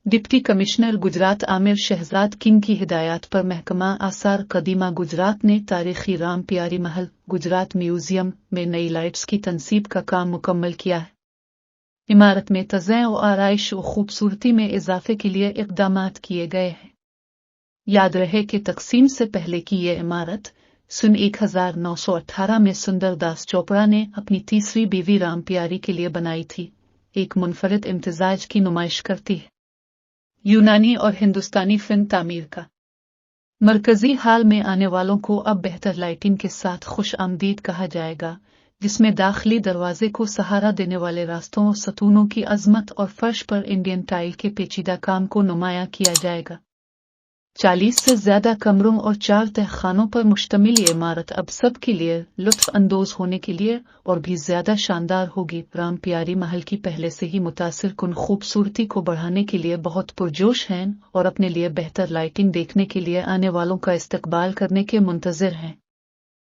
Deputy commissioner Gujrat Aamir Shahzad king की हिदायत पर महकमा आसार कदीमा गुजरात ने तारीखी राम प्यारी महल गुजरात म्यूजियम में नई लाइट्स की तनसीब का काम मुकम्मल किया है। इमारत में तज़य्युन और आराइश और खूबसूरती में इजाफे के लिए इक़दामात किए गए हैं। याद रहे कि तकसीम से पहले की ये इमारत सन 1918 में सुंदर दास चोपड़ा ने अपनी तीसरी बीवी राम प्यारी के लिए बनाई थी। एक मुनफरिद इम्तिजाज की नुमाइश करती है। यूनानी और हिंदुस्तानी फिल्म तामीर का मरकजी हाल में आने वालों को अब बेहतर लाइटिंग के साथ खुश आमदीद कहा जाएगा, जिसमें दाखिली दरवाजे को सहारा देने वाले रास्तों और सतूनों की अजमत और फर्श पर इंडियन टाइल के पेचीदा काम को नुमाया किया जाएगा। 40 से ज्यादा कमरों और 4 तहखानों पर मुश्तमिल ये इमारत अब सब के लिए लुत्फ अंदोज होने के लिए और भी ज्यादा शानदार होगी। राम प्यारी महल की पहले से ही मुतासिर कुन खूबसूरती को बढ़ाने के लिए बहुत पुरजोश हैं और अपने लिए बेहतर लाइटिंग देखने के लिए आने वालों का इस्तकबाल करने के मुंतज़िर हैं।